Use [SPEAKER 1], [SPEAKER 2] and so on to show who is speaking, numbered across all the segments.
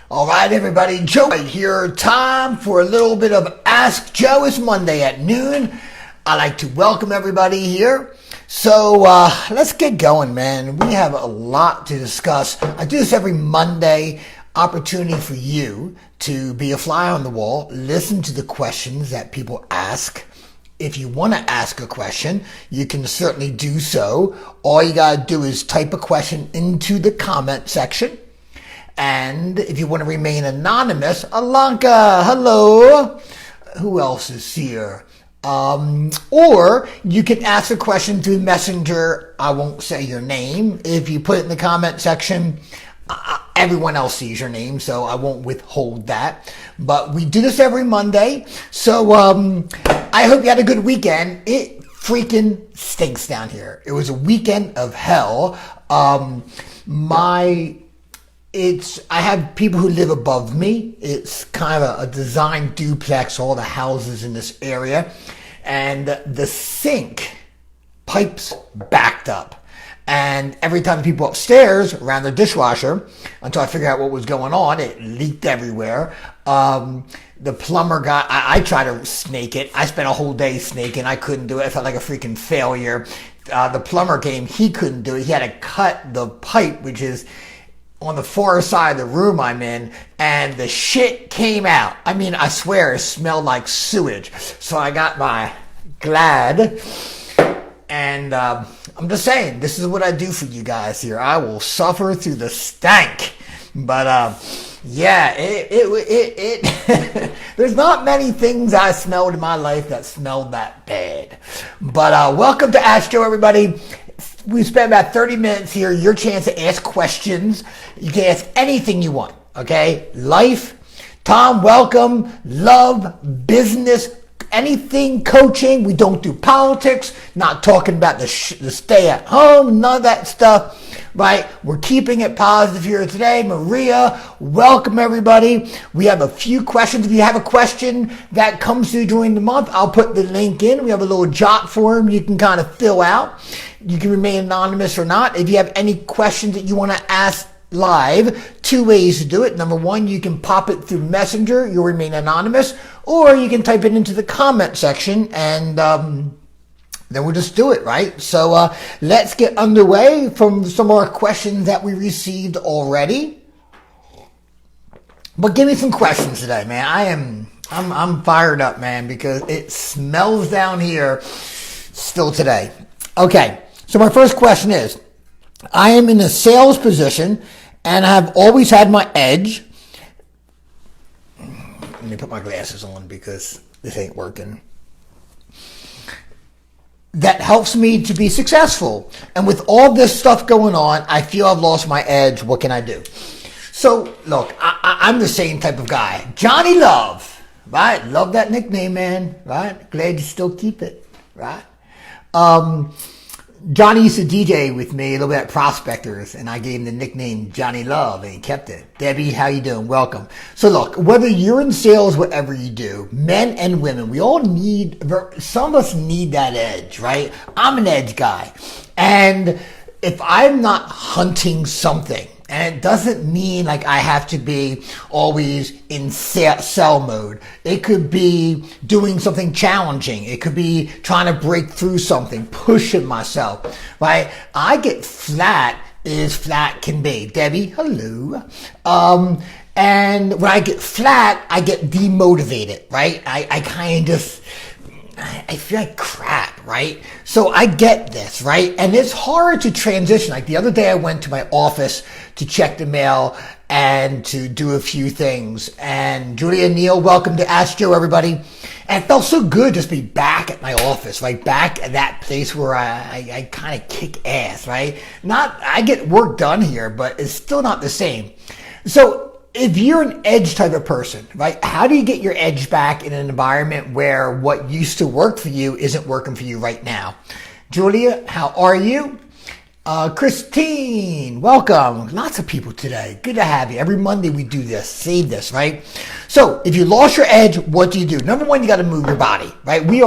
[SPEAKER 1] All right, everybody, Joe right here. Time for a little bit of Ask Joe. It's Monday at noon. I'd like to welcome everybody here. So let's get going, man. We have a lot to discuss. I do this every Monday. Opportunity for you to be a fly on the wall, listen to the questions that people ask. If you want to ask a question, you can certainly do so. All you got to do is type a question into the comment section. And if you want to remain anonymous, Alanka, hello. Who else is here? Or you can ask a question through Messenger. I won't say your name. If you put it in the comment section, everyone else sees your name, so I won't withhold that. But we do this every Monday. So I hope you had a good weekend. It freaking stinks down here. It was a weekend of hell. I have people who live above me. It's kind of a design duplex, all the houses in this area. And the sink pipes backed up. And every time people upstairs ran their dishwasher, until I figured out what was going on, it leaked everywhere. The plumber guy, I tried to snake it. I spent a whole day snaking. I couldn't do it. I felt like a freaking failure. The plumber came. He couldn't do it. He had to cut the pipe, which is on the far side of the room I'm in, and the shit came out. I mean, I swear it smelled like sewage. So I got my Glad, and I'm just saying, this is what I do for you guys here. I will suffer through the stank. But yeah, it there's not many things I smelled in my life that smelled that bad. But welcome to Ask Joe, everybody. We spent about 30 minutes here. Your chance to ask questions. You can ask anything you want, okay? Life, Tom, welcome, love, business, anything, coaching. We don't do politics, not talking about the stay at home, none of that stuff, right? We're keeping it positive here today. Maria, welcome, everybody. We have a few questions. If you have a question that comes through during the month, I'll put the link in. We have a little jot form you can kind of fill out. You can remain anonymous or not. If you have any questions that you want to ask live, two ways to do it. Number one, you can pop it through Messenger. You'll remain anonymous. Or you can type it into the comment section, and then we'll just do it, right? So let's get underway from some more questions that we received already. But give me some questions today, man. I'm fired up, man, because it smells down here still today. Okay, so my first question is, I am in a sales position and have always had my edge. Let me put my glasses on because this ain't working. That helps me to be successful. And with all this stuff going on, I feel I've lost my edge. What can I do? So, look, I'm the same type of guy. Johnny Love, right? Love that nickname, man, right? Glad you still keep it, right? Johnny used to DJ with me a little bit at Prospectors, and I gave him the nickname Johnny Love, and he kept it. Debbie, how you doing? Welcome. So look, whether you're in sales, whatever you do, men and women, we all need, some of us need that edge, right? I'm an edge guy. And if I'm not hunting something, and it doesn't mean like I have to be always in sell mode. It could be doing something challenging. It could be trying to break through something, pushing myself, right? I get flat as flat can be. Debbie, hello. And when I get flat, I get demotivated, right? I kind of I feel like crap, right? So I get this, right? And it's hard to transition. Like the other day I went to my office to check the mail and to do a few things. And Julia Neal, welcome to Ask Joe, everybody. And it felt so good just to be back at my office, right? Back at that place where I kind of kick ass, right? I get work done here, but it's still not the same. So if you're an edge type of person, right, how do you get your edge back in an environment where what used to work for you isn't working for you right now? Julia, how are you? Christine, welcome. Lots of people today. Good to have you. Every Monday we do this, save this, right? So if you lost your edge, what do? Number one, you got to move your body, right? We're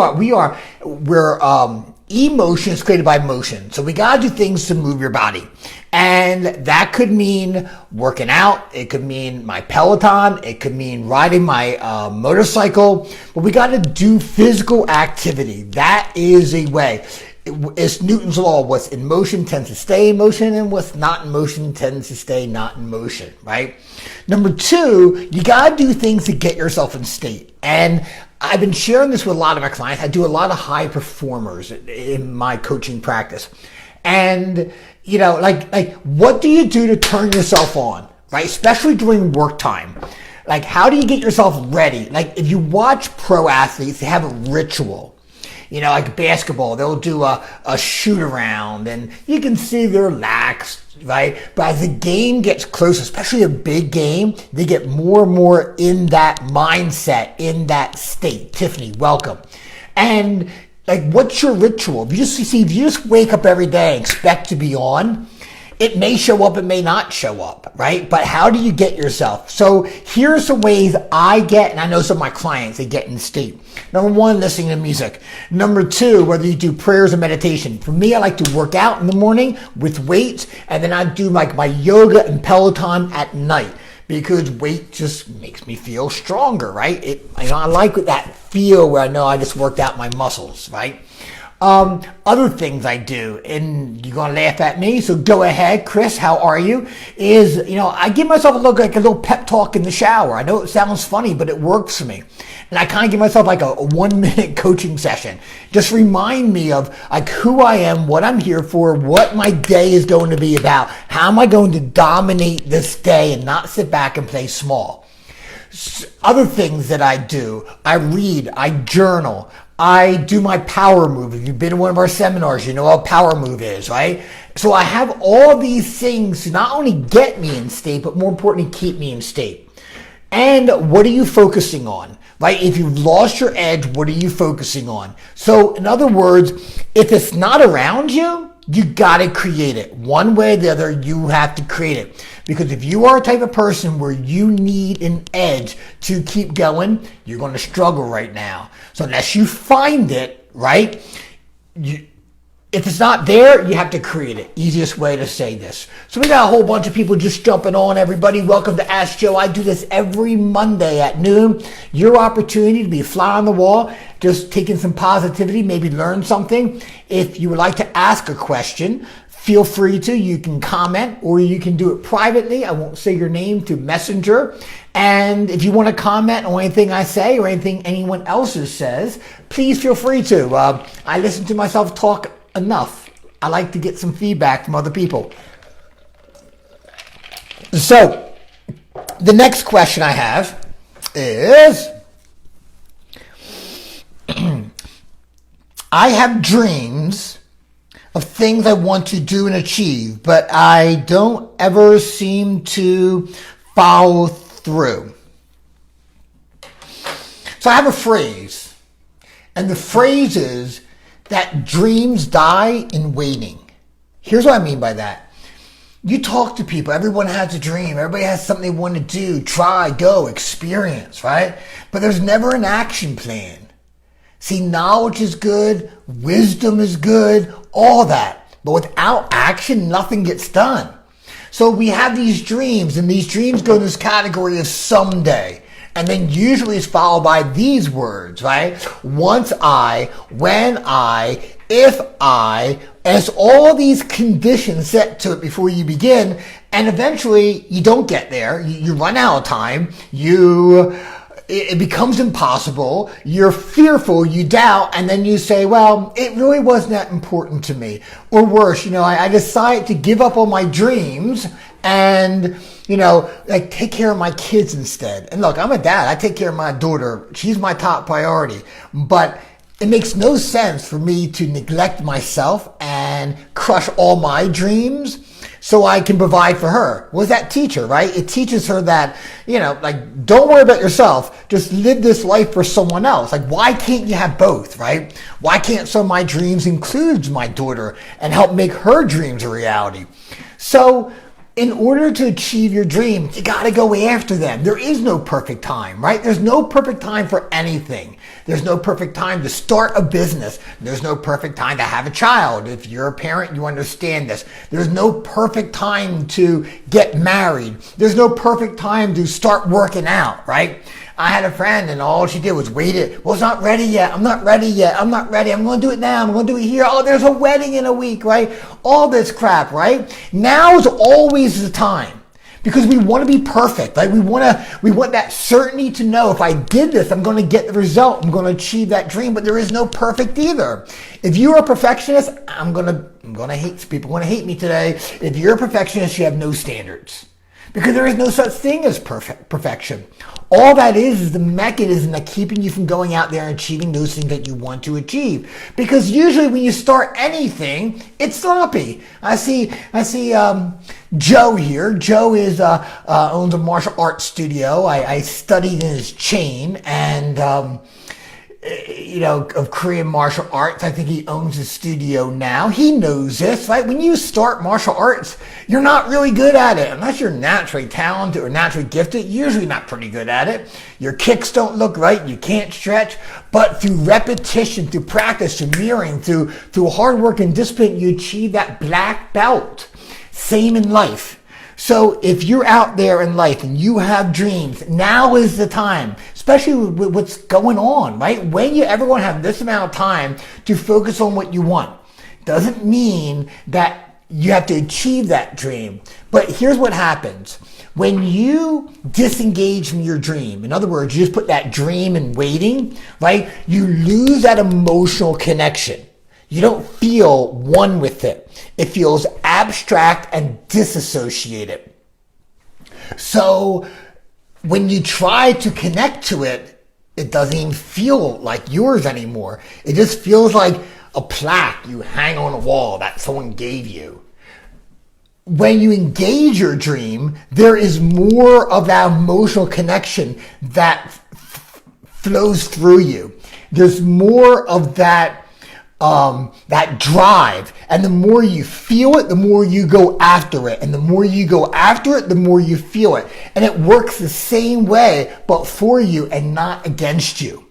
[SPEAKER 1] emotion is created by motion. So we got to do things to move your body. And that could mean working out. It could mean my Peloton. It could mean riding my motorcycle. But we got to do physical activity. That is a way. It's Newton's law. What's in motion tends to stay in motion, and what's not in motion tends to stay not in motion, right? Number two, you got to do things to get yourself in state. And I've been sharing this with a lot of my clients. I do a lot of high performers in my coaching practice. And, you know, like what do you do to turn yourself on, right? Especially during work time. Like, how do you get yourself ready? Like, if you watch pro athletes, they have a ritual. You know, like basketball, they'll do a shoot around and you can see they're relaxed, right? But as the game gets close, especially a big game, they get more and more in that mindset, in that state. Tiffany, welcome. And like, what's your ritual? If you just wake up every day and expect to be on, it may show up, it may not show up, right? But how do you get yourself? So here's some ways I get, and I know some of my clients, they get in state. Number one, listening to music. Number two, whether you do prayers or meditation. For me, I like to work out in the morning with weights, and then I do like my yoga and Peloton at night because weight just makes me feel stronger, right? I like that feel where I know I just worked out my muscles, right? Other things I do, and you're going to laugh at me, so go ahead, Chris, how are you? I give myself a little pep talk in the shower. I know it sounds funny, but it works for me. And I kind of give myself like a 1-minute coaching session. Just remind me of like who I am, what I'm here for, what my day is going to be about. How am I going to dominate this day and not sit back and play small? Other things that I do, I read, I journal, I do my power move. If you've been in one of our seminars, you know what a power move is, right? So I have all these things to not only get me in state, but more importantly, keep me in state. And what are you focusing on, right? If you've lost your edge, what are you focusing on? So in other words, if it's not around you, you got to create it. One way or the other, you have to create it. Because if you are a type of person where you need an edge to keep going, you're going to struggle right now. So unless you find it, right, if it's not there, you have to create it. Easiest way to say this. So we got a whole bunch of people just jumping on. Everybody, welcome to Ask Joe. I do this every Monday at noon. Your opportunity to be a fly on the wall, just taking some positivity, maybe learn something. If you would like to ask a question, feel free to. You can comment or you can do it privately. I won't say your name to Messenger. And if you want to comment on anything I say or anything anyone else says, please feel free to. I listen to myself talk enough. I like to get some feedback from other people. So, the next question I have is, I have dreams of things I want to do and achieve, but I don't ever seem to follow through. So I have a phrase, and the phrase is that dreams die in waiting. Here's what I mean by that. You talk to people, everyone has a dream, everybody has something they want to do, try, go, experience, right? But there's never an action plan. See, knowledge is good, wisdom is good, all that. But without action, nothing gets done. So we have these dreams, and these dreams go in this category of someday. And then usually it's followed by these words, right? Once I, when I, if I, and it's all these conditions set to it before you begin. And eventually you don't get there. You run out of time. It becomes impossible. You're fearful, you doubt, and then you say, well, it really wasn't that important to me. Or worse, I decided to give up on my dreams and, take care of my kids instead. And look, I'm a dad. I take care of my daughter. She's my top priority. But it makes no sense for me to neglect myself and crush all my dreams so I can provide for her. What does that teach her, right? It teaches her that, don't worry about yourself. Just live this life for someone else. Like, why can't you have both, right? Why can't some of my dreams include my daughter and help make her dreams a reality? So in order to achieve your dreams, you got to go after them. There is no perfect time, right? There's no perfect time for anything. There's no perfect time to start a business. There's no perfect time to have a child. If you're a parent, you understand this. There's no perfect time to get married. There's no perfect time to start working out, right? I had a friend and all she did was wait it. Well, it's not ready yet. I'm not ready yet. I'm not ready. I'm going to do it now. I'm going to do it here. Oh, there's a wedding in a week, right? All this crap, right? Now is always the time because we want to be perfect. Like we want that certainty to know if I did this, I'm going to get the result. I'm going to achieve that dream, but there is no perfect either. If you're a perfectionist, I'm going to hate people. Want to hate me today. If you're a perfectionist, you have no standards. Because there is no such thing as perfection. All that is the mechanism that keeping you from going out there and achieving those things that you want to achieve. Because usually when you start anything, it's sloppy. I see Joe here. Joe owns a martial arts studio. I studied in his chain and of Korean martial arts. I think he owns a studio now. He knows this, right? When you start martial arts, you're not really good at it. Unless you're naturally talented or naturally gifted, you're usually not pretty good at it. Your kicks don't look right. You can't stretch. But through repetition, through practice, through mirroring, through hard work and discipline, you achieve that black belt. Same in life. So if you're out there in life and you have dreams, now is the time, especially with what's going on, right? When you ever going to have this amount of time to focus on what you want, doesn't mean that you have to achieve that dream. But here's what happens. When you disengage from your dream, in other words, you just put that dream in waiting, right? You lose that emotional connection. You don't feel one with it. It feels abstract and disassociated. So when you try to connect to it, it doesn't even feel like yours anymore. It just feels like a plaque you hang on a wall that someone gave you. When you engage your dream, there is more of that emotional connection that flows through you. There's more of that drive. And the more you feel it, the more you go after it. And the more you go after it, the more you feel it. And it works the same way, but for you and not against you.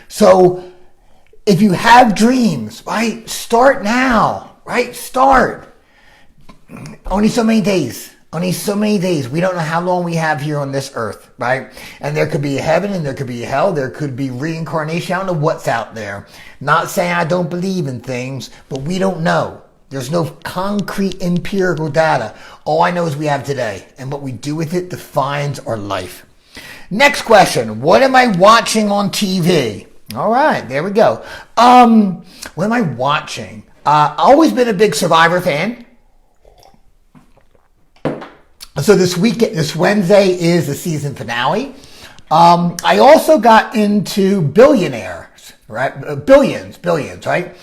[SPEAKER 1] So if you have dreams, right, start now, right? Start. Only so many days. Only so many days. We don't know how long we have here on this earth, right? And there could be a heaven and there could be a hell. There could be reincarnation. I don't know what's out there. Not saying I don't believe in things, but we don't know. There's no concrete empirical data. All I know is we have today. And what we do with it defines our life. Next question. What am I watching on TV? All right, there we go. What am I watching? Always been a big Survivor fan. So this Wednesday is the season finale. I also got into Billionaires, right? Billions, right?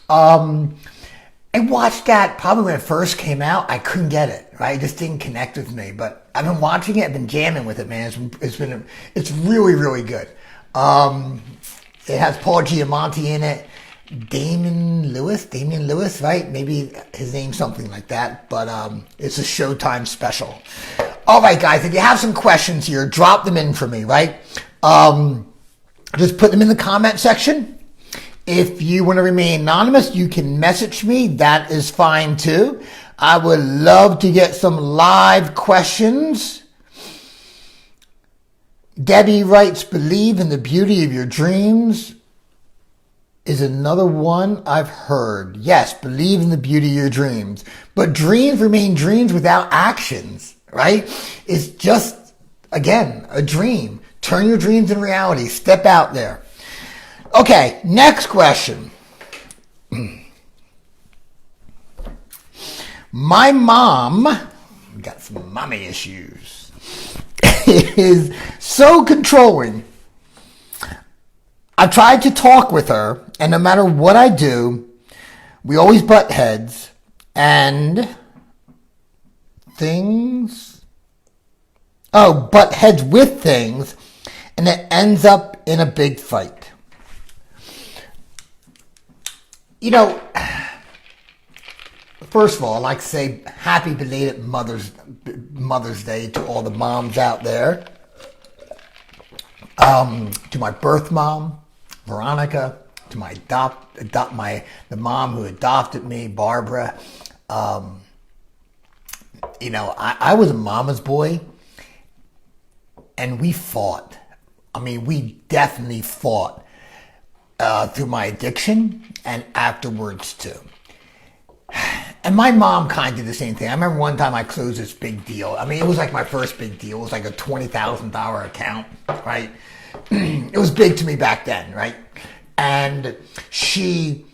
[SPEAKER 1] I watched that probably when it first came out. I couldn't get it, right? It just didn't connect with me. But I've been watching it. I've been jamming with it, man. It's really, really good. It has Paul Giamatti in it. Damian Lewis, right? Maybe his name's something like that, but it's a Showtime special. All right, guys, if you have some questions here, drop them in for me, right? Just put them in the comment section. If you want to remain anonymous, you can message me. That is fine too. I would love to get some live questions. Debbie writes, believe in the beauty of your dreams is another one I've heard. Yes, believe in the beauty of your dreams. But dreams remain dreams without actions, right? It's just, again, a dream. Turn your dreams into reality. Step out there. Okay, next question. My mom, got some mommy issues, is so controlling. I've tried to talk with her, and no matter what I do, we always butt heads, and butt heads with things, and it ends up in a big fight. You know, first of all, I'd like to say happy belated Mother's Day to all the moms out there. To my birth mom, Veronica, to my the mom who adopted me, Barbara. I was a mama's boy, and we fought. I mean, we definitely fought through my addiction and afterwards too. And my mom kind of did the same thing. I remember one time I closed this big deal. I mean, it was like my first big deal. It was like a $20,000 account, right? It was big to me back then, right? And she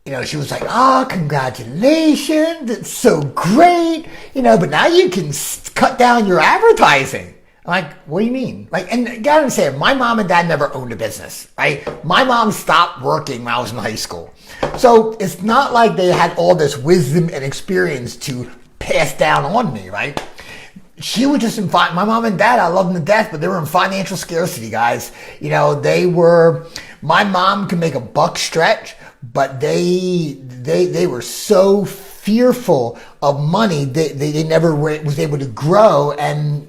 [SPEAKER 1] was like, "Oh, congratulations. It's so great. But now you can cut down your advertising." I'm like, "What do you mean?" Like, and you gotta say, my mom and dad never owned a business, right? My mom stopped working when I was in high school. So it's not like they had all this wisdom and experience to pass down on me, right? She was just my mom and dad, I love them to death, but they were in financial scarcity, guys. My mom could make a buck stretch, but they were so fearful of money, they never was able to grow, and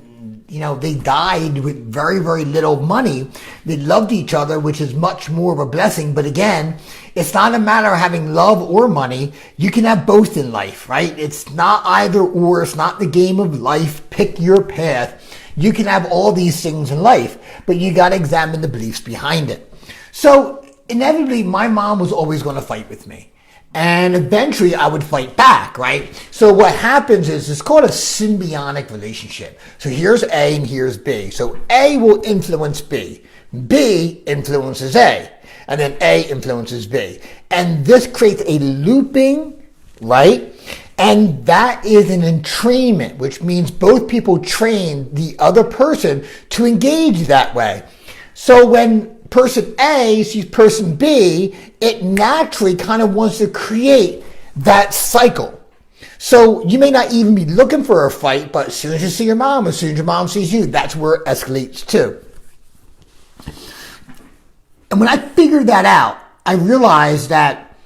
[SPEAKER 1] they died with very, very little money. They loved each other, which is much more of a blessing. But again, it's not a matter of having love or money. You can have both in life, right? It's not either or. It's not the game of life. Pick your path. You can have all these things in life, but you got to examine the beliefs behind it. So inevitably, my mom was always going to fight with me. And eventually I would fight back, right? So what happens is it's called a symbiotic relationship. So here's A and here's B. So A will influence B. B influences A. And then A influences B. And this creates a looping, right? And that is an entrainment, which means both people train the other person to engage that way. So when person A sees person B, it naturally kind of wants to create that cycle. So you may not even be looking for a fight, but as soon as you see your mom, as soon as your mom sees you, that's where it escalates to. And when I figured that out, I realized that,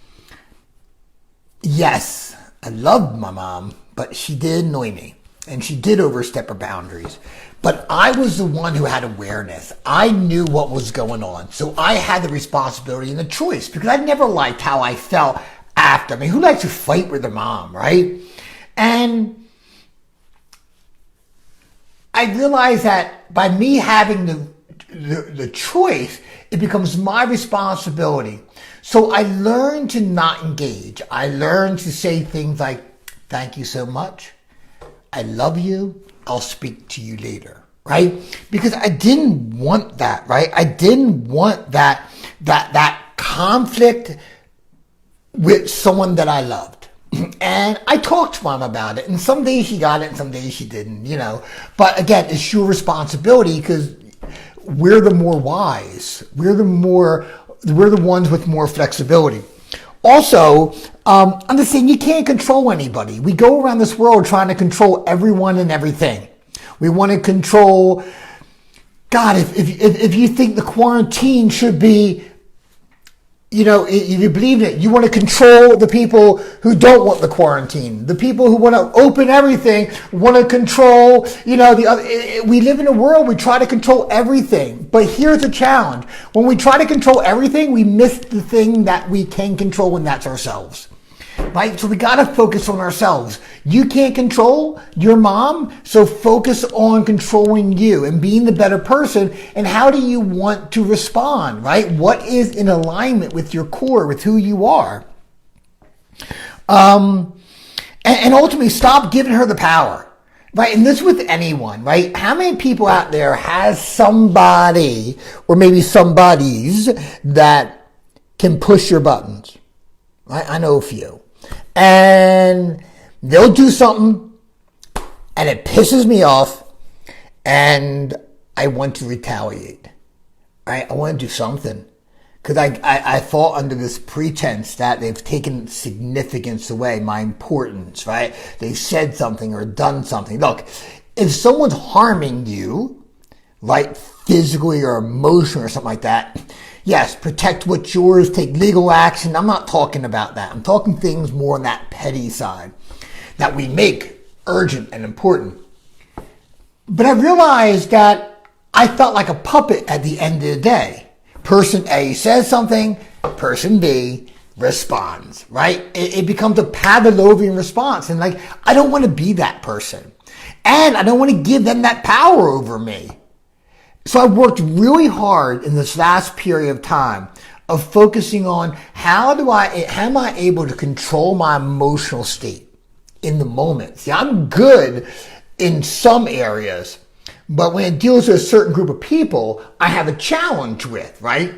[SPEAKER 1] yes, I loved my mom, but she did annoy me. And she did overstep her boundaries. But I was the one who had awareness. I knew what was going on. So I had the responsibility and the choice, because I never liked how I felt after. I mean, who likes to fight with their mom, right? And I realized that by me having the choice, it becomes my responsibility. So I learned to not engage. I learned to say things like, "Thank you so much. I love you. I'll speak to you later," right? Because I didn't want that, right? I didn't want that conflict with someone that I loved. And I talked to Mom about it, and some days she got it and some days she didn't, But again, it's your responsibility, because we're the more wise. We're the ones with more flexibility. Also, understand you can't control anybody. We go around this world trying to control everyone and everything. We want to control, God, if you think the quarantine should be, if you believe in it, you want to control the people who don't want the quarantine. The people who want to open everything want to control, the other. We live in a world, we try to control everything. But here's the challenge. When we try to control everything, we miss the thing that we can control, and that's ourselves. Right? So we got to focus on ourselves. You can't control your mom, so focus on controlling you and being the better person. And how do you want to respond, right? What is in alignment with your core, with who you are? And ultimately, stop giving her the power, right? And this with anyone, right? How many people out there has somebody, or maybe somebodies, that can push your buttons? Right? I know a few. And they'll do something, and it pisses me off, and I want to retaliate. Right? I want to do something. Because I fall under this pretense that they've taken significance away, my importance, right? They've said something or done something. Look, if someone's harming you, right, physically or emotionally or something like that, Yes, protect what's yours, take legal action. I'm not talking about that. I'm talking things more on that petty side that we make urgent and important. But I realized that I felt like a puppet at the end of the day. Person A says something, person B responds, right? It becomes a Pavlovian response. And like, I don't want to be that person. And I don't want to give them that power over me. So I worked really hard in this last period of time of focusing on how am I able to control my emotional state in the moment. See, I'm good in some areas, but when it deals with a certain group of people, I have a challenge with, right?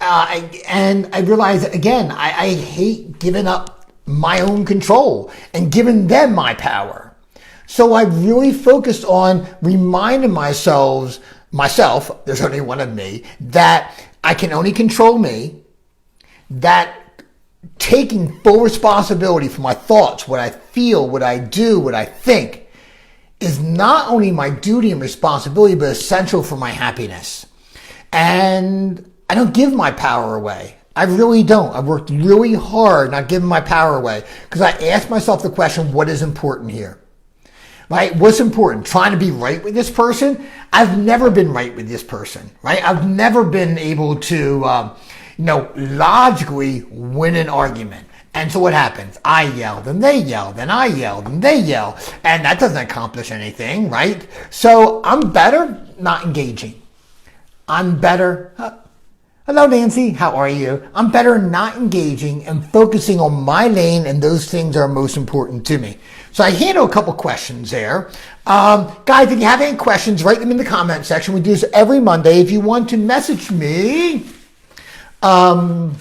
[SPEAKER 1] And I realized that, again, I hate giving up my own control and giving them my power. So I really focused on reminding myself, there's only one of me, that I can only control me, that taking full responsibility for my thoughts, what I feel, what I do, what I think, is not only my duty and responsibility, but essential for my happiness. And I don't give my power away. I really don't. I've worked really hard not giving my power away because I ask myself the question, what is important here? Right? What's important? Trying to be right with this person? I've never been right with this person, right? I've never been able to, logically win an argument. And so what happens? I yell, then they yell, then I yell, then they yell. And that doesn't accomplish anything, right? So I'm better not engaging. I'm better. Hello, Nancy. How are you? I'm better not engaging and focusing on my lane and those things that are most important to me. So I handle a couple questions there. Guys, if you have any questions, write them in the comment section. We do this every Monday. If you want to message me, and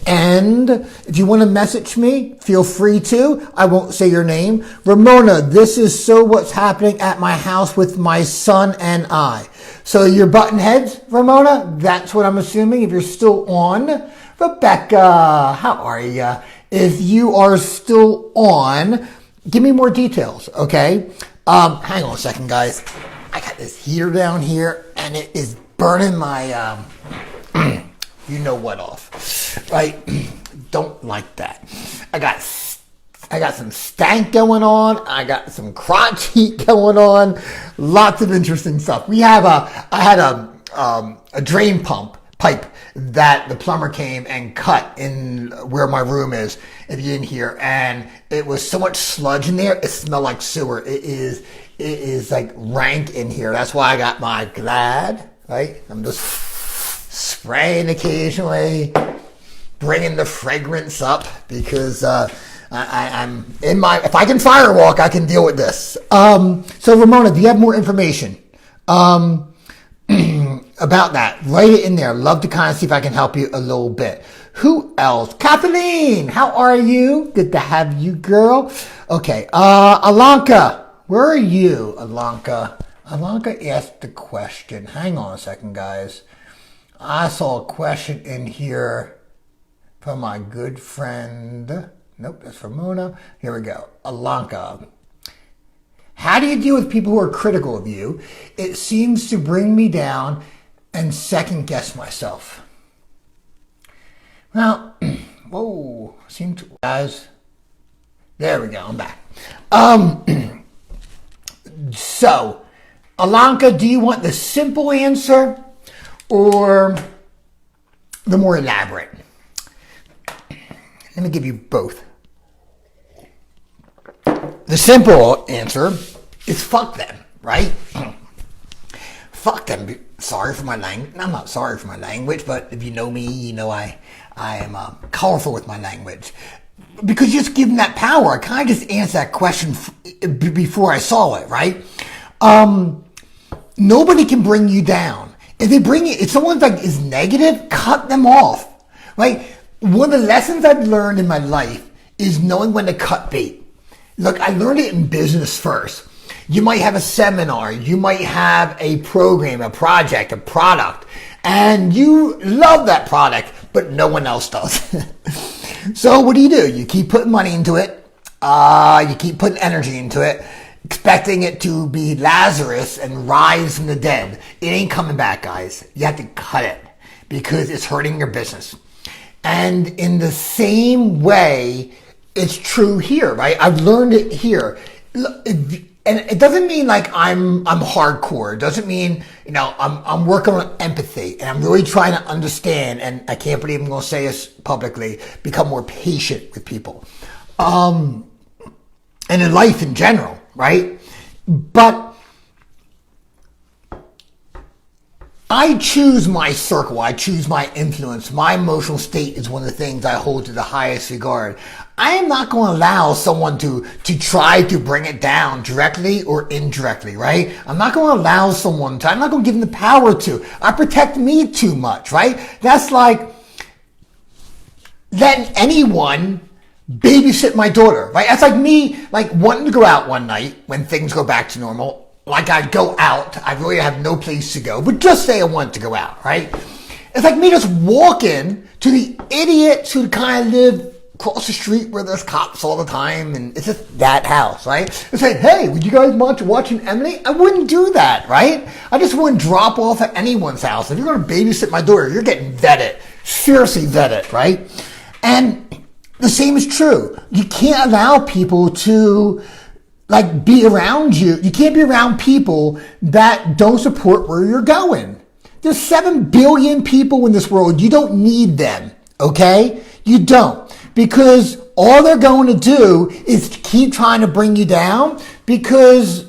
[SPEAKER 1] if you want to message me, feel free to. I won't say your name. Ramona, this is so what's happening at my house with my son and I. So you're button heads, Ramona? That's what I'm assuming if you're still on. Rebecca, how are you? If you are still on, give me more details, okay? Hang on a second, guys. I got this heater down here, and it is burning my, you know what off, right? Don't like that. I got some stank going on. I got some crotch heat going on. Lots of interesting stuff. I had a drain pipe that the plumber came and cut in where my room is, if you didn't hear, and it was so much sludge in there, it smelled like sewer. It is like rank in here. That's why I got my Glad, right? I'm just spraying occasionally, bringing the fragrance up because I'm in my, if I can firewalk, I can deal with this. So Ramona, do you have more information about that? Write it in there. Love to kind of see if I can help you a little bit. Who else? Kathleen, how are you? Good to have you, girl. Okay, Alanka, where are you, Alanka? Alanka asked the question. Hang on a second, guys. I saw a question in here from my good friend. Nope, that's from Mona. Here we go. Alanka. How do you deal with people who are critical of you? It seems to bring me down and second guess myself. Well, whoa, guys. There we go, I'm back. So, Alanka, do you want the simple answer or the more elaborate? Let me give you both. The simple answer is fuck them, right? Fuck them. Sorry for my language. I'm not sorry for my language, but if you know me, you know I am colorful with my language. Because just give them that power. I kind of just answered that question before I saw it, right? Nobody can bring you down. If someone is negative, cut them off, right? One of the lessons I've learned in my life is knowing when to cut bait. Look, I learned it in business first. You might have a seminar, you might have a program, a project, a product, and you love that product, but no one else does. So what do? You keep putting money into it, you keep putting energy into it, expecting it to be Lazarus and rise from the dead. It ain't coming back, guys. You have to cut it. because it's hurting your business. And in the same way, it's true here, right? I've learned it here. And it doesn't mean like I'm hardcore. It doesn't mean, I'm working on empathy and I'm really trying to understand, and I can't believe I'm going to say this publicly, become more patient with people. And in life in general, right? But I choose my circle. I choose my influence. My emotional state is one of the things I hold to the highest regard. I am not going to allow someone to try to bring it down directly or indirectly, right? I'm not going to allow someone to, I'm not going to give them the power to. I protect me too much, right? That's like letting anyone babysit my daughter, right? That's like me, like wanting to go out one night when things go back to normal. Like I'd go out, I really have no place to go, but just say I want to go out, right? It's like me just walking to the idiots who kind of live across the street where there's cops all the time, and it's just that house, right? And say, hey, would you guys want to watch an Emily? I wouldn't do that, right? I just wouldn't drop off at anyone's house. If you're going to babysit my daughter, you're getting vetted, seriously vetted, right? And the same is true. You can't allow people to be around you. You can't be around people that don't support where you're going. There's 7 billion people in this world. You don't need them, okay? You don't. Because all they're going to do is keep trying to bring you down, because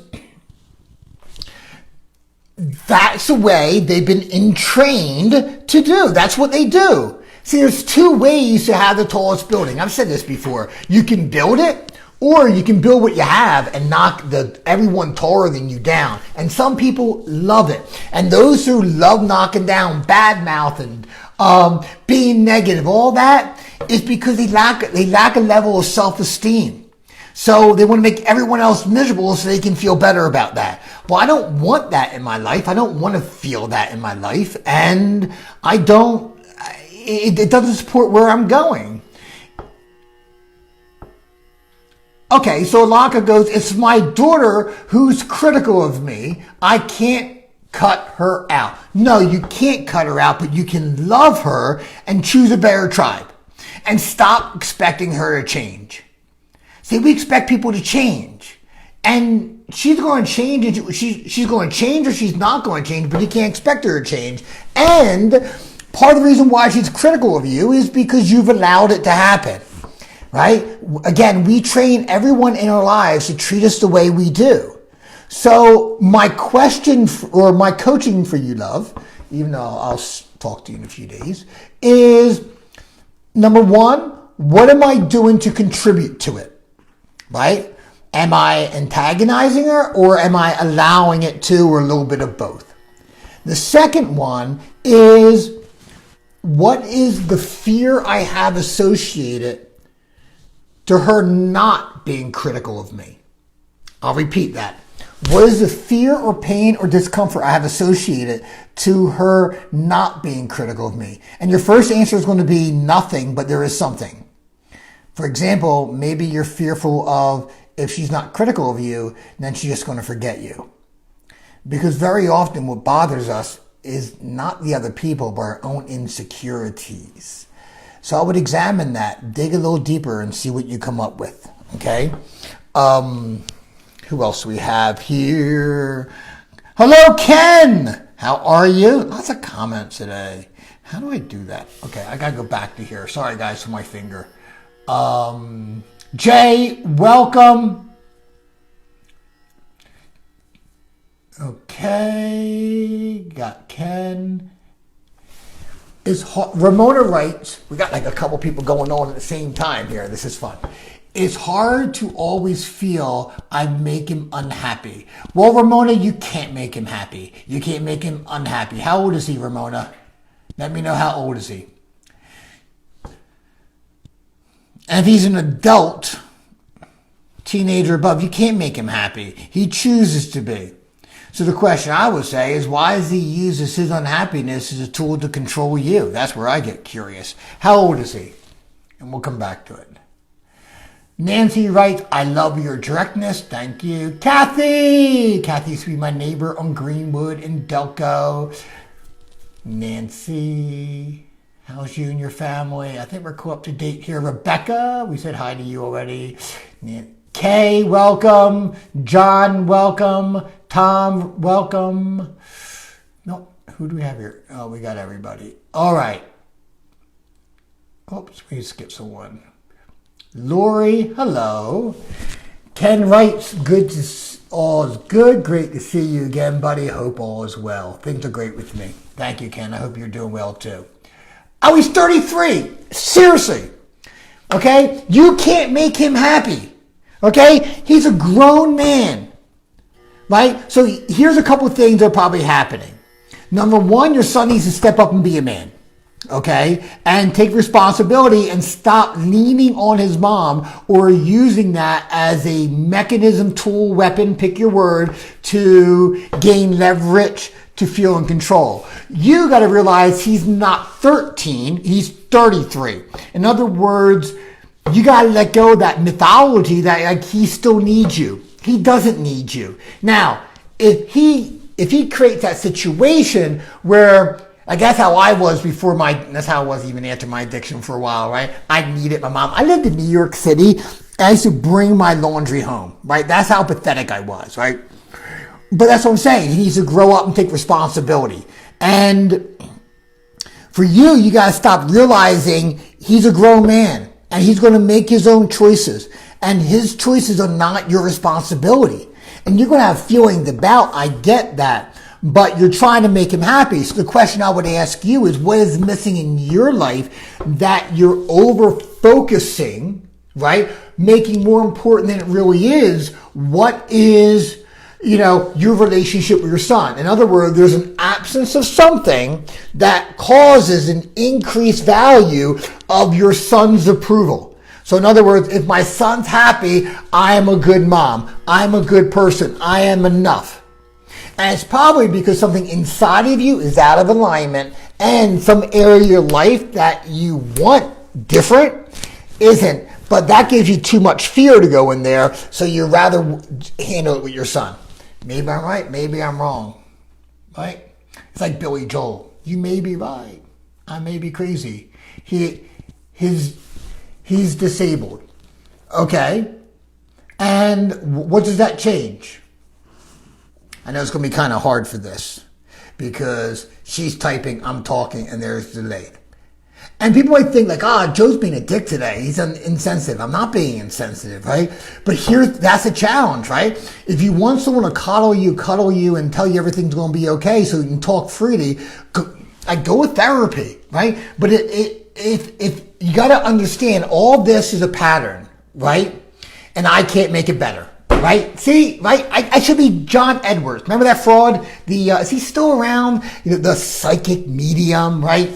[SPEAKER 1] that's the way they've been entrained to do. That's what they do. See, there's 2 ways to have the tallest building. I've said this before. You can build it, or you can build what you have and knock everyone taller than you down. And some people love it. And those who love knocking down, bad mouthing, being negative, all that is because they lack a level of self-esteem. So they want to make everyone else miserable so they can feel better about that. Well, I don't want that in my life. I don't want to feel that in my life. And it doesn't support where I'm going. Okay, so Alaka goes, it's my daughter who's critical of me. I can't cut her out. No, you can't cut her out, but you can love her and choose a better tribe. And stop expecting her to change. See, we expect people to change. And she's going to change. She's going to change or she's not going to change, but you can't expect her to change. And part of the reason why she's critical of you is because you've allowed it to happen. Right? Again, we train everyone in our lives to treat us the way we do. So my question or my coaching for you, love, even though I'll talk to you in a few days, is number 1, what am I doing to contribute to it? Right? Am I antagonizing her, or am I allowing it to, or a little bit of both? The second one is, what is the fear I have associated to her not being critical of me? I'll repeat that. What is the fear or pain or discomfort I have associated to her not being critical of me? And your first answer is going to be nothing, but there is something. For example, maybe you're fearful of, if she's not critical of you, then she's just going to forget you. Because very often what bothers us is not the other people, but our own insecurities. So I would examine that, dig a little deeper, and see what you come up with, okay? Who else do we have here? Hello, Ken! How are you? Lots of comments today. How do I do that? Okay, I gotta go back to here. Sorry, guys, for my finger. Jay, welcome. Okay, got Ken. Ramona writes, we got like a couple people going on at the same time here. This is fun. It's hard to always feel I make him unhappy. Well, Ramona, you can't make him happy. You can't make him unhappy. How old is he, Ramona? Let me know, how old is he? And if he's an adult, teenager above, you can't make him happy. He chooses to be. So the question I would say is, why does he use his unhappiness as a tool to control you? That's where I get curious. How old is he? And we'll come back to it. Nancy writes, I love your directness. Thank you. Kathy! Kathy used to be my neighbor on Greenwood in Delco. Nancy, how's you and your family? I think we're up to date here. Rebecca, we said hi to you already. Kay, welcome. John, welcome. Tom, welcome. No, who do we have here? Oh, we got everybody. All right. Oops, we skipped someone. Lori, hello. Ken writes, all is good. Great to see you again, buddy. Hope all is well. Things are great with me. Thank you, Ken. I hope you're doing well, too. Oh, he's 33. Seriously. Okay? You can't make him happy. Okay? He's a grown man. Right? So here's a couple of things that are probably happening. Number one, your son needs to step up and be a man. Okay? And take responsibility and stop leaning on his mom or using that as a mechanism, tool, weapon, pick your word, to gain leverage, to feel in control. You got to realize he's not 13, he's 33. In other words, you got to let go of that mythology that like he still needs you. He doesn't need you. Now, if he creates that situation where, like that's how I was that's how I was even after my addiction for a while, right? I needed my mom. I lived in New York City. I used to bring my laundry home, right? That's how pathetic I was, right? But that's what I'm saying. He needs to grow up and take responsibility. And for you, you got to stop realizing he's a grown man and he's going to make his own choices. And his choices are not your responsibility. And you're going to have feelings about, I get that, but you're trying to make him happy. So the question I would ask you is, what is missing in your life that you're over-focusing, right? Making more important than it really is. What is, your relationship with your son? In other words, there's an absence of something that causes an increased value of your son's approval. So in other words, if my son's happy, I am a good mom. I'm a good person. I am enough. And it's probably because something inside of you is out of alignment and some area of your life that you want different isn't. But that gives you too much fear to go in there, so you'd rather handle it with your son. Maybe I'm right, maybe I'm wrong. Right? It's like Billy Joel. You may be right. I may be crazy. He's disabled. Okay? And what does that change? I know it's going to be kind of hard for this because she's typing, I'm talking, and there's delayed. And people might think like, Joe's being a dick today. He's insensitive. I'm not being insensitive, right? But that's a challenge, right? If you want someone to cuddle you and tell you everything's going to be okay so you can talk freely, go with therapy, right? But if you got to understand, all this is a pattern, right? And I can't make it better. Right? See, right? I should be John Edwards. Remember that fraud? Is he still around? The psychic medium, right?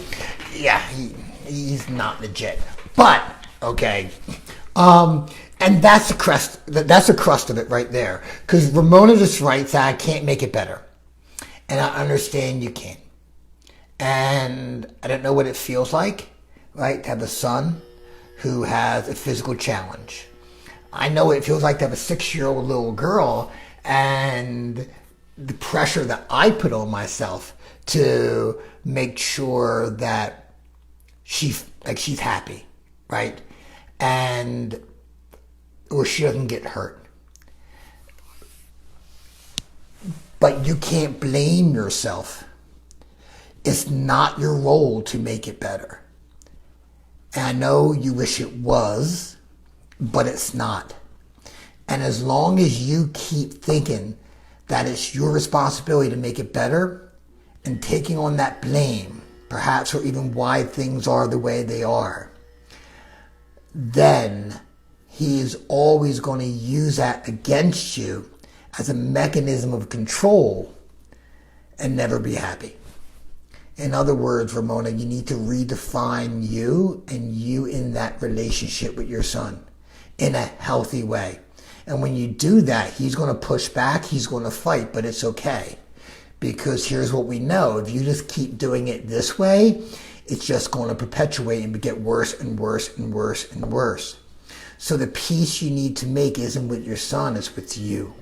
[SPEAKER 1] Yeah, he's not legit. But, okay. And that's the crust of it right there. Because Ramona just writes, I can't make it better. And I understand you can't. And I don't know what it feels like, right? To have a son who has a physical challenge. I know what it feels like to have a 6-year-old little girl and the pressure that I put on myself to make sure that she's happy, right? Or she doesn't get hurt. But you can't blame yourself. It's not your role to make it better. And I know you wish it was, but it's not. And as long as you keep thinking that it's your responsibility to make it better and taking on that blame, perhaps, or even why things are the way they are, then he is always going to use that against you as a mechanism of control and never be happy. In other words, Ramona, you need to redefine you and you in that relationship with your son in a healthy way. And when you do that, he's going to push back, he's going to fight, but it's okay. Because here's what we know. If you just keep doing it this way, it's just going to perpetuate and get worse and worse and worse and worse. So the peace you need to make isn't with your son, it's with you.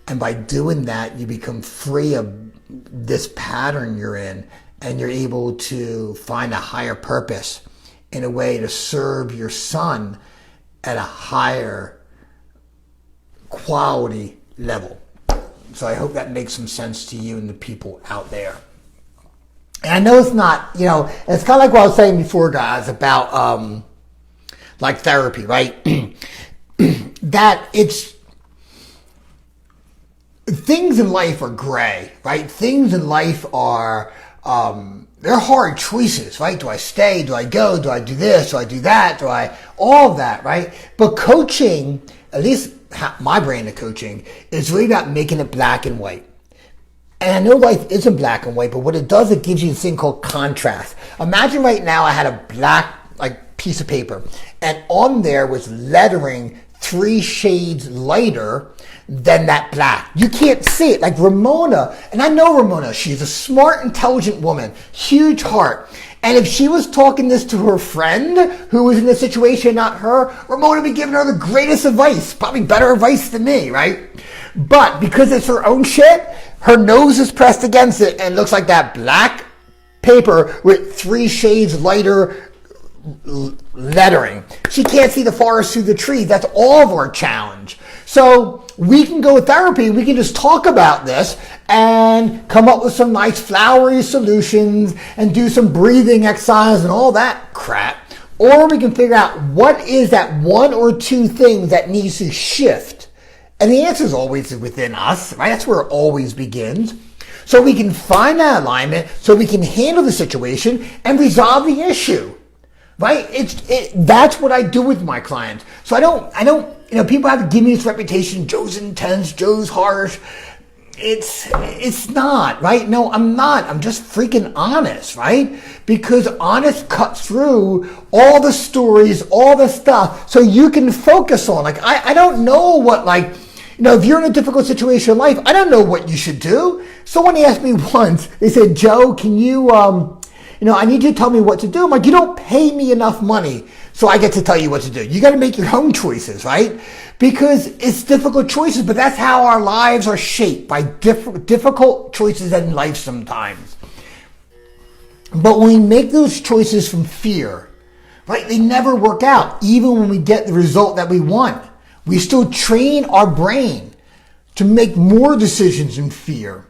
[SPEAKER 1] And by doing that, you become free of this pattern you're in, and you're able to find a higher purpose in a way to serve your son at a higher quality level. So I hope that makes some sense to you and the people out there. And I know it's not, it's kind of like what I was saying before, guys, about like therapy, right? That it's, things in life are gray, right? Things in life are, they're hard choices, right? Do I stay? Do I go? Do I do this? Do I do that? All of that, right? But coaching, at least my brand of coaching, is really about making it black and white. And I know life isn't black and white, but what it does, it gives you this thing called contrast. Imagine right now I had a black piece of paper, and on there was lettering 3 shades lighter than that black. You can't see it. Like Ramona, and I know Ramona, she's a smart, intelligent woman, huge heart. And if she was talking this to her friend who was in this situation, not her, Ramona would be giving her the greatest advice, probably better advice than me, right? But because it's her own shit, her nose is pressed against it and it looks like that black paper with 3 shades lighter lettering. She can't see the forest through the trees. That's all of our challenge. So we can go with therapy. We can just talk about this and come up with some nice flowery solutions and do some breathing exercise and all that crap. Or we can figure out what is that 1 or 2 things that needs to shift. And the answer is always within us, right? That's where it always begins. So we can find that alignment so we can handle the situation and resolve the issue. Right? That's what I do with my clients. So I don't, people have to give me this reputation, Joe's intense, Joe's harsh. It's not, right? No, I'm not. I'm just freaking honest, right? Because honest cuts through all the stories, all the stuff, so you can focus on, I don't know what, if you're in a difficult situation in life, I don't know what you should do. Someone asked me once, they said, Joe, can you, I need you to tell me what to do. I'm like, you don't pay me enough money, so I get to tell you what to do. You got to make your own choices, right? Because it's difficult choices, but that's how our lives are shaped, by difficult choices in life sometimes. But when we make those choices from fear, right, they never work out. Even when we get the result that we want, we still train our brain to make more decisions in fear.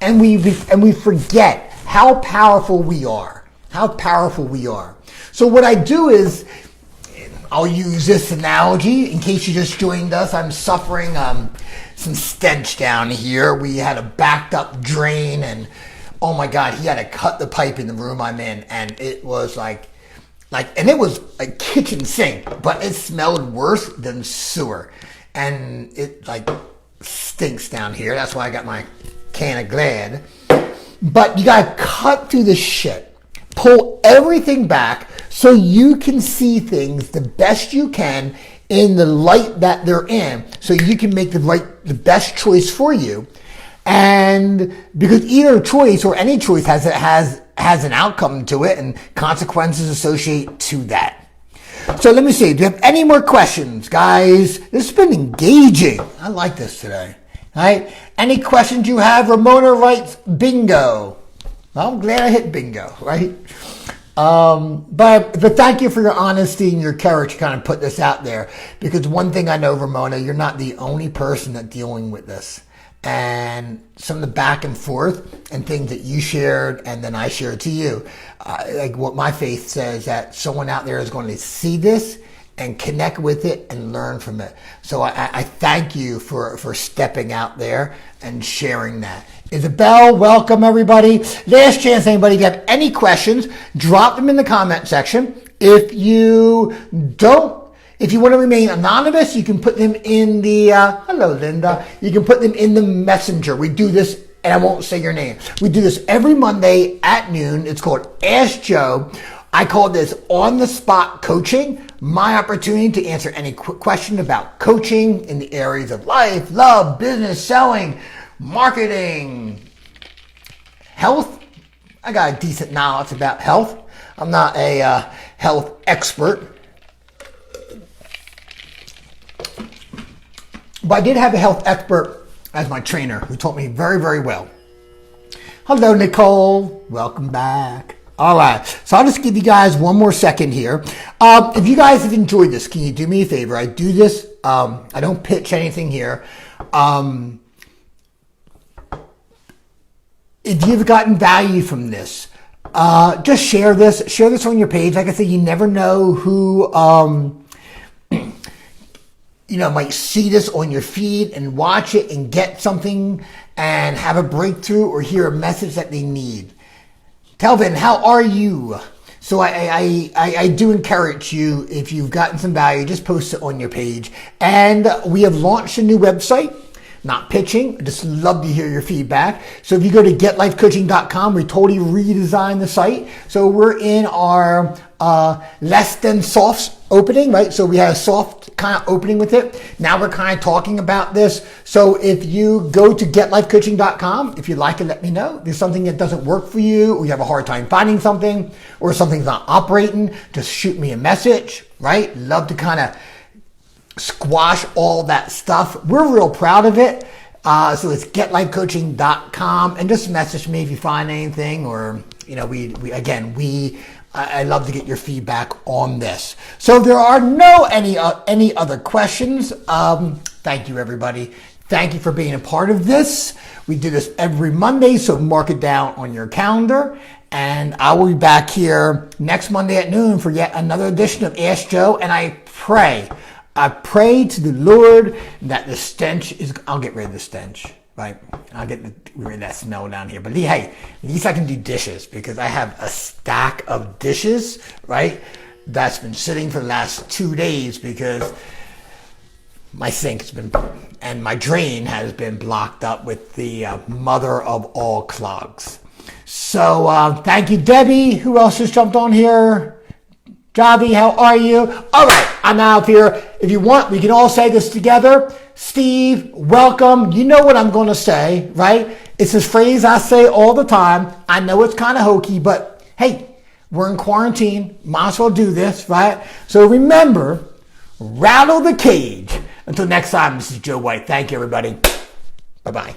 [SPEAKER 1] And we forget how powerful we are. How powerful we are. So what I do is, I'll use this analogy in case you just joined us. I'm suffering some stench down here. We had a backed up drain, and oh my God, he had to cut the pipe in the room I'm in, and it was and it was a kitchen sink, but it smelled worse than sewer, and it stinks down here. That's why I got my can of Glad. But you gotta cut through the shit, pull everything back so you can see things the best you can in the light that they're in, so you can make the best choice for you. And because either choice or any choice has an outcome to it and consequences associated to that. So let me see, do you have any more questions, guys? This has been engaging. I like this today. All right. Any questions you have? Ramona writes bingo. Well, I'm glad I hit bingo, right? But thank you for your honesty and your courage to kind of put this out there. Because one thing I know, Ramona, you're not the only person that's dealing with this. And some of the back and forth and things that you shared and then I shared to you, what my faith says, that someone out there is going to see this and connect with it and learn from it. So I thank you for stepping out there and sharing that. Isabel, welcome everybody. Last chance, anybody, if you have any questions, drop them in the comment section. If you want to remain anonymous, you can put them in the, hello Linda, you can put them in the messenger. We do this, and I won't say your name. We do this every Monday at noon. It's called Ask Joe. I call this on-the-spot coaching, my opportunity to answer any question about coaching in the areas of life, love, business, selling, marketing, health. I got a decent knowledge about health. I'm not a health expert. But I did have a health expert as my trainer, who taught me very, very well. Hello, Nicole. Welcome back. All right, so I'll just give you guys one more second here. If you guys have enjoyed this, can you do me a favor? I do this. I don't pitch anything here. If you've gotten value from this, just share this. Share this on your page. Like I said, you never know who might see this on your feed and watch it and get something and have a breakthrough or hear a message that they need. Kelvin, how are you? So I do encourage you, if you've gotten some value, just post it on your page. And we have launched a new website. Not pitching, I just love to hear your feedback. So if you go to getlifecoaching.com, we totally redesigned the site. So we're in our less than soft opening, right? So we had a soft kind of opening with it. Now we're kind of talking about this. So if you go to getlifecoaching.com, if you like it, let me know. If there's something that doesn't work for you, or you have a hard time finding something, or something's not operating, just shoot me a message, right? Love to kind of squash all that stuff. We're real proud of it. So it's getlifecoaching.com, and just message me if you find anything, or I love to get your feedback on this. So if there are any other questions, thank you, everybody. Thank you for being a part of this. We do this every Monday, so mark it down on your calendar. And I will be back here next Monday at noon for yet another edition of Ask Joe. And I pray to the Lord that the stench I'll get rid of the stench, right? I'll get rid of that smell down here. But hey, at least I can do dishes, because I have a stack of dishes, right? That's been sitting for the last 2 days because my sink's been, and my drain has been blocked up with the mother of all clogs. So thank you, Debbie. Who else just jumped on here? Javi, how are you? All right, I'm out here. If you want, we can all say this together. Steve, welcome. You know what I'm going to say, right? It's this phrase I say all the time. I know it's kind of hokey, but hey, we're in quarantine. Might as well do this, right? So remember, rattle the cage. Until next time, this is Joe White. Thank you, everybody. Bye-bye.